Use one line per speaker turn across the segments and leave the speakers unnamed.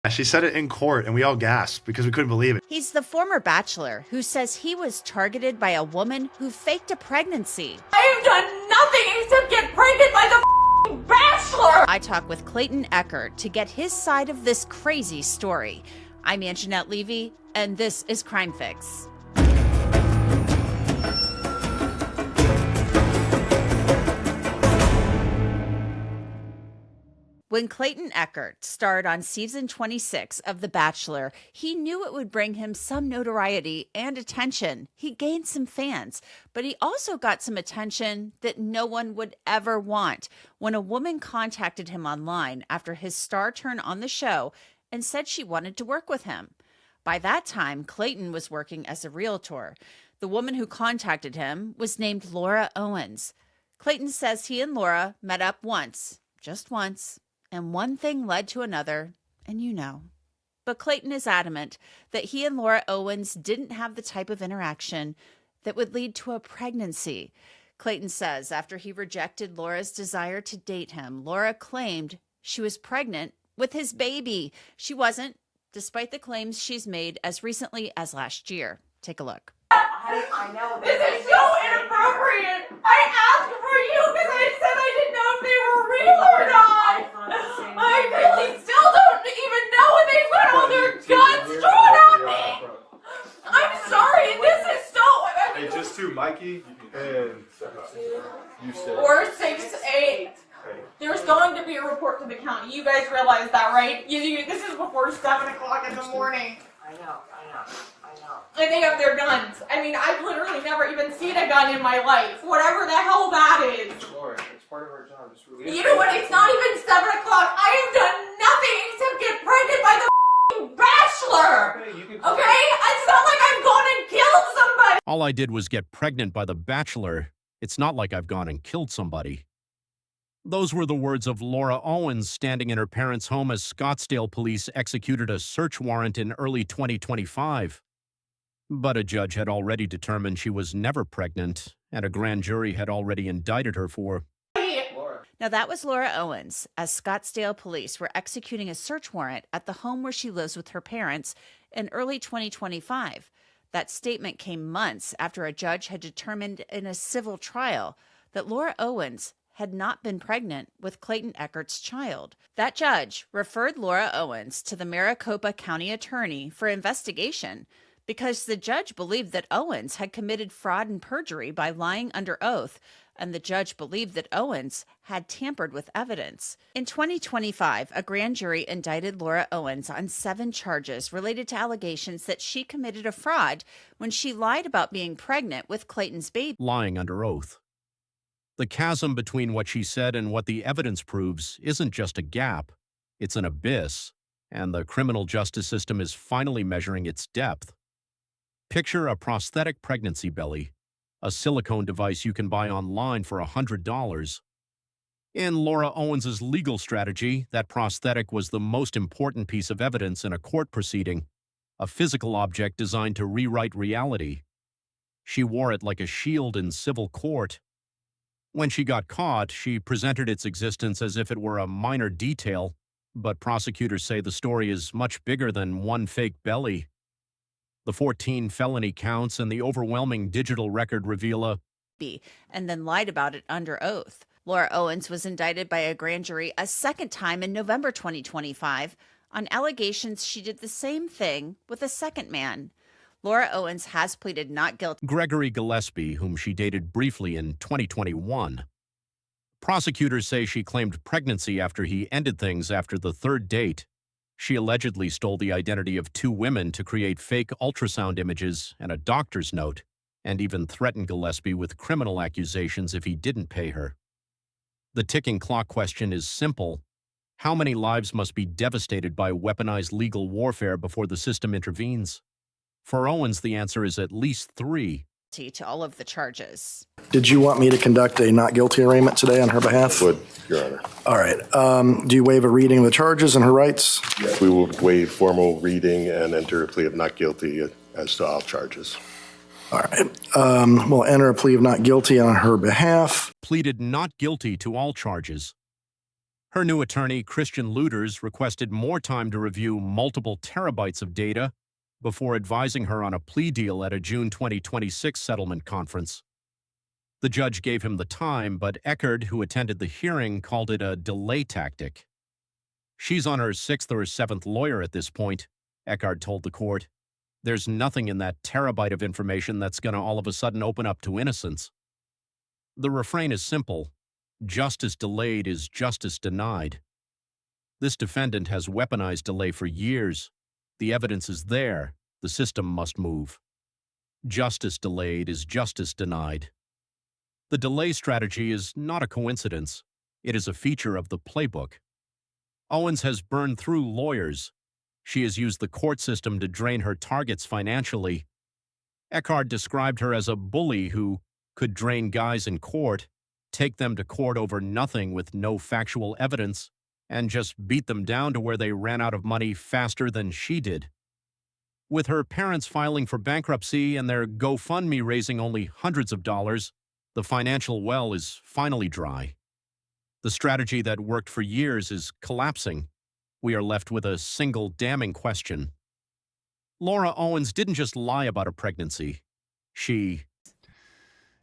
She said it in court, and we all gasped because we couldn't believe it.
He's the former Bachelor who says he was targeted by a woman who faked a pregnancy.
I have done nothing except get pregnant by the Bachelor!
I talk with Clayton Echard to get his side of this crazy story. I'm Anjanette Levy, and this is Crime Fix. When Clayton Echard starred on season 26 of The Bachelor, he knew it would bring him some notoriety and attention. He gained some fans, but he also got some attention that no one would ever want when a woman contacted him online after his star turn on the show and said she wanted to work with him. By that time, Clayton was working as a realtor. The woman who contacted him was named Laura Owens. Clayton says he and Laura met up once, just once. And one thing led to another, and you know. But Clayton is adamant that he and Laura Owens didn't have the type of interaction that would lead to a pregnancy. Clayton says after he rejected Laura's desire to date him, Laura claimed she was pregnant with his baby. She wasn't, despite the claims she's made as recently as last year. Take a look.
I know. This is so inappropriate. I asked for you because I said I didn't know if they were real or not. I really still don't even know when they put all their guns drawn on me. I'm sorry. This is so.
Hey, just two, Mikey and you said
4, 6, 8. There's going to be a report to the county. You guys realize that, right? This is before 7 o'clock in the morning.
I know.
And they have their guns. I mean, I've literally never even seen a gun in my life. Whatever the hell that is.
Laura, it's part of our job. Just release
You know what? It's not even 7 o'clock. I have done nothing except get pregnant by the Bachelor. Okay? It's not like I've gone and killed somebody.
All I did was get pregnant by the Bachelor. It's not like I've gone and killed somebody. Those were the words of Laura Owens standing in her parents' home as Scottsdale police executed a search warrant in early 2025. But a judge had already determined she was never pregnant, and a grand jury had already indicted her for.
Now, that was Laura Owens, as Scottsdale police were executing a search warrant at the home where she lives with her parents in early 2025. That statement came months after a judge had determined in a civil trial that Laura Owens had not been pregnant with Clayton Echard's child. That judge referred Laura Owens to the Maricopa County Attorney for investigation because the judge believed that Owens had committed fraud and perjury by lying under oath, and the judge believed that Owens had tampered with evidence. In 2025, a grand jury indicted Laura Owens on 7 charges related to allegations that she committed a fraud when she lied about being pregnant with Clayton's baby.
Lying under oath. The chasm between what she said and what the evidence proves isn't just a gap, it's an abyss, and the criminal justice system is finally measuring its depth. Picture a prosthetic pregnancy belly, a silicone device you can buy online for $100. In Laura Owens' legal strategy, that prosthetic was the most important piece of evidence in a court proceeding, a physical object designed to rewrite reality. She wore it like a shield in civil court. When she got caught, she presented its existence as if it were a minor detail, but prosecutors say the story is much bigger than one fake belly. The 14 felony counts and the overwhelming digital record reveal a
and then lied about it under oath. Laura Owens was indicted by a grand jury a second time in November 2025 on allegations she did the same thing with a second man. Laura Owens has pleaded not guilty.
Gregory Gillespie, whom she dated briefly in 2021. Prosecutors say she claimed pregnancy after he ended things after the third date. She allegedly stole the identity of 2 women to create fake ultrasound images and a doctor's note, and even threatened Gillespie with criminal accusations if he didn't pay her. The ticking clock question is simple. How many lives must be devastated by weaponized legal warfare before the system intervenes? For Owens, the answer is at least 3.
To all of the charges.
Did you want me to conduct a not guilty arraignment today on her behalf?
Would, Your Honor.
All right. Do you waive a reading of the charges and her rights?
Yes. We will waive formal reading and enter a plea of not guilty as to all charges.
All right. We'll enter a plea of not guilty on her behalf.
Pleaded not guilty to all charges. Her new attorney, Christian Luders, requested more time to review multiple terabytes of data before advising her on a plea deal at a June 2026 settlement conference. The judge gave him the time, but Echard, who attended the hearing, called it a delay tactic. She's on her 6th or 7th lawyer at this point, Echard told the court. There's nothing in that terabyte of information that's going to all of a sudden open up to innocence. The refrain is simple. Justice delayed is justice denied. This defendant has weaponized delay for years. The evidence is there. The system must move. Justice delayed is justice denied. The delay strategy is not a coincidence. It is a feature of the playbook. Owens has burned through lawyers. She has used the court system to drain her targets financially. Echard described her as a bully who could drain guys in court, take them to court over nothing with no factual evidence, and just beat them down to where they ran out of money faster than she did. With her parents filing for bankruptcy and their GoFundMe raising only hundreds of dollars, the financial well is finally dry. The strategy that worked for years is collapsing. We are left with a single damning question. Laura Owens didn't just lie about a pregnancy.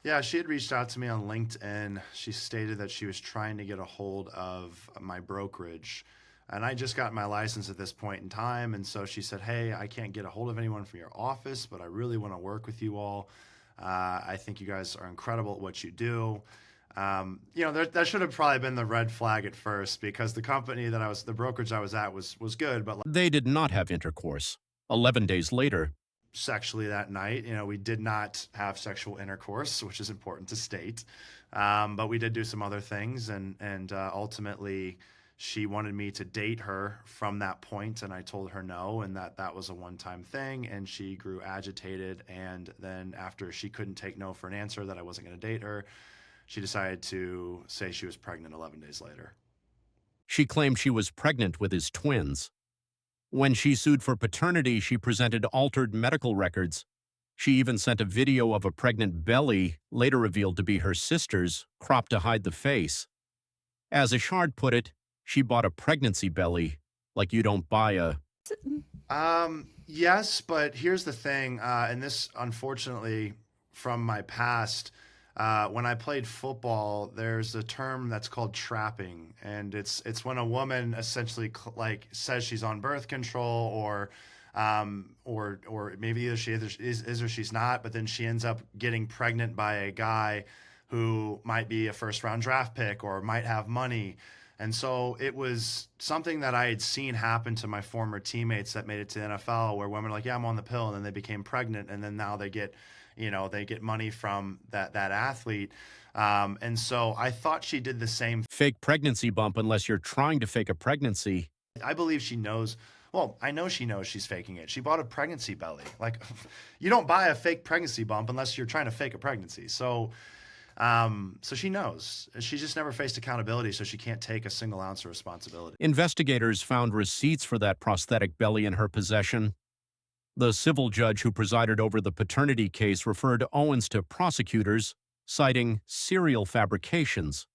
Yeah, she had reached out to me on LinkedIn. She stated that she was trying to get a hold of my brokerage. And I just got my license at this point in time. And so she said, hey, I can't get a hold of anyone from your office, but I really want to work with you all. I think you guys are incredible at what you do. That should have probably been the red flag at first, because the brokerage I was at was good, but
They did not have intercourse. 11 days later,
sexually that night, we did not have sexual intercourse, which is important to state. But we did do some other things, and ultimately she wanted me to date her from that point, and I told her no, and that was a one-time thing, and she grew agitated, and then after she couldn't take no for an answer that I wasn't going to date her, she decided to say she was pregnant 11 days later.
she claimed she was pregnant with his twins. When she sued for paternity, she presented altered medical records. She even sent a video of a pregnant belly, later revealed to be her sister's, cropped to hide the face. As Echard put it, she bought a pregnancy belly, like you don't buy a...
Yes, but here's the thing, and this, unfortunately, from my past, when I played football, there's a term that's called trapping, and it's when a woman essentially says she's on birth control, or maybe either she is or she's not, but then she ends up getting pregnant by a guy who might be a first-round draft pick or might have money. And so it was something that I had seen happen to my former teammates that made it to the NFL, where women are like, yeah, I'm on the pill, and then they became pregnant, and then now they get money from that athlete. And so I thought she did the same.
Fake pregnancy bump unless you're trying to fake a pregnancy.
I believe she knows. Well, I know she knows she's faking it. She bought a pregnancy belly. Like, you don't buy a fake pregnancy bump unless you're trying to fake a pregnancy. So she knows. She just never faced accountability, so she can't take a single ounce of responsibility.
Investigators found receipts for that prosthetic belly in her possession. The civil judge who presided over the paternity case referred Owens to prosecutors, citing serial fabrications.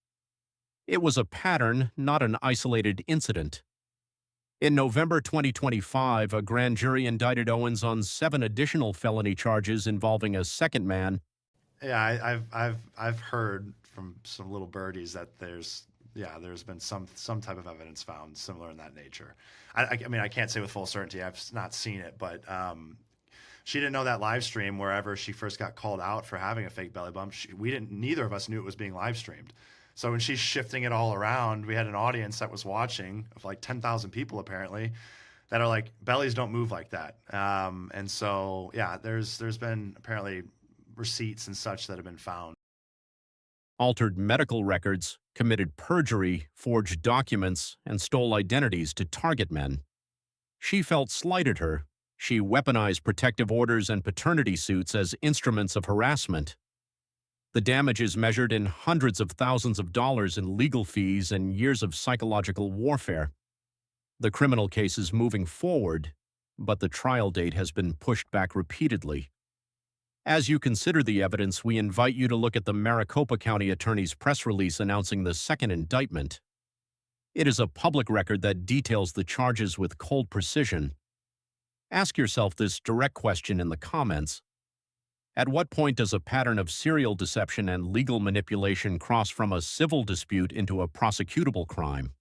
It was a pattern, not an isolated incident. In November 2025, a grand jury indicted Owens on 7 additional felony charges involving a second man.
Yeah, I've heard from some little birdies that there's been some type of evidence found similar in that nature. I mean, I can't say with full certainty. I've not seen it, but she didn't know that live stream wherever she first got called out for having a fake belly bump. Neither of us knew it was being live streamed. So when she's shifting it all around, we had an audience that was watching of like 10,000 people apparently that are like, bellies don't move like that. And so, yeah, there's been apparently receipts and such that have been found.
Altered medical records, committed perjury, forged documents, and stole identities to target men. She felt slighted her. She weaponized protective orders and paternity suits as instruments of harassment. The damage is measured in hundreds of thousands of dollars in legal fees and years of psychological warfare. The criminal case is moving forward, but the trial date has been pushed back repeatedly. As you consider the evidence, we invite you to look at the Maricopa County Attorney's press release announcing the second indictment. It is a public record that details the charges with cold precision. Ask yourself this direct question in the comments. At what point does a pattern of serial deception and legal manipulation cross from a civil dispute into a prosecutable crime?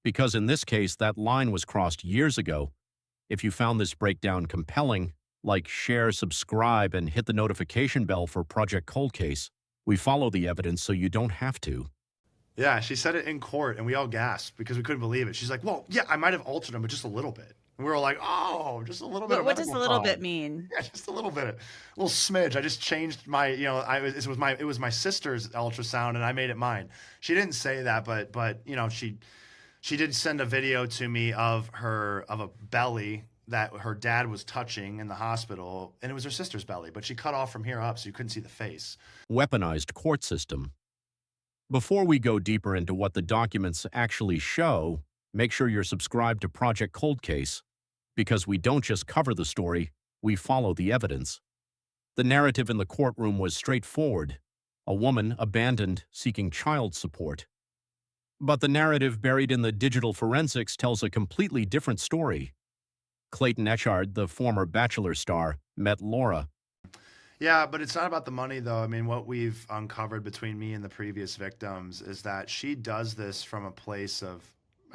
Because in this case, that line was crossed years ago. If you found this breakdown compelling, like, share, subscribe, and hit the notification bell for Project Cold Case. We follow the evidence so you don't have to.
Yeah, she said it in court, and we all gasped because we couldn't believe it. She's like, well, yeah, I might have altered them, but just a little bit. And we were all like, oh, just a little bit.
What does a little bit mean?
Yeah, just a little bit, a little smidge. I just changed my, it was my sister's ultrasound, and I made it mine. She didn't say that, but she did send a video to me of a belly that her dad was touching in the hospital, and it was her sister's belly, but she cut off from here up, so you couldn't see the face.
Weaponized court system. Before we go deeper into what the documents actually show, make sure you're subscribed to Project Cold Case, because we don't just cover the story, we follow the evidence. The narrative in the courtroom was straightforward. A woman abandoned, seeking child support. But the narrative buried in the digital forensics tells a completely different story. Clayton Echard, the former Bachelor star, met Laura.
Yeah, but it's not about the money, though. I mean, what we've uncovered between me and the previous victims is that she does this from a place of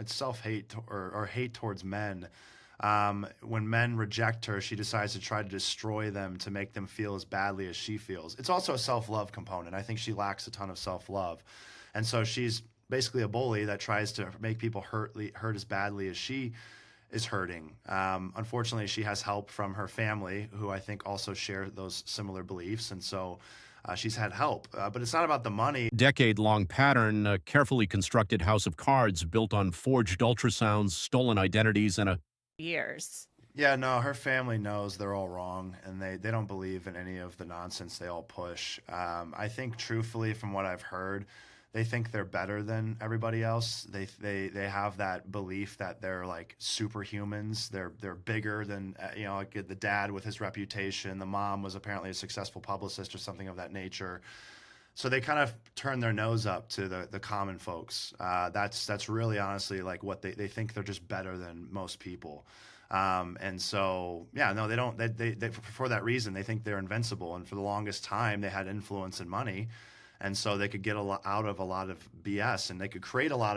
self-hate or hate towards men. When men reject her, she decides to try to destroy them to make them feel as badly as she feels. It's also a self-love component. I think she lacks a ton of self-love. And so she's basically a bully that tries to make people hurt as badly as she is hurting. Unfortunately, she has help from her family, who I think also share those similar beliefs, and so she's had help. But it's not about the money.
Decade-long pattern, a carefully constructed house of cards built on forged ultrasounds, stolen identities, and a...
Years.
Yeah, no, her family knows they're all wrong, and they don't believe in any of the nonsense they all push. I think, truthfully, from what I've heard, they think they're better than everybody else. They have that belief that they're like superhumans. They're bigger than like the dad with his reputation. The mom was apparently a successful publicist or something of that nature. So they kind of turn their nose up to the common folks. That's really honestly like what they think they're just better than most people. And so, yeah, no, they don't. They for that reason, they think they're invincible. And for the longest time, they had influence and money. And so they could get out of a lot of BS, and they could create a lot of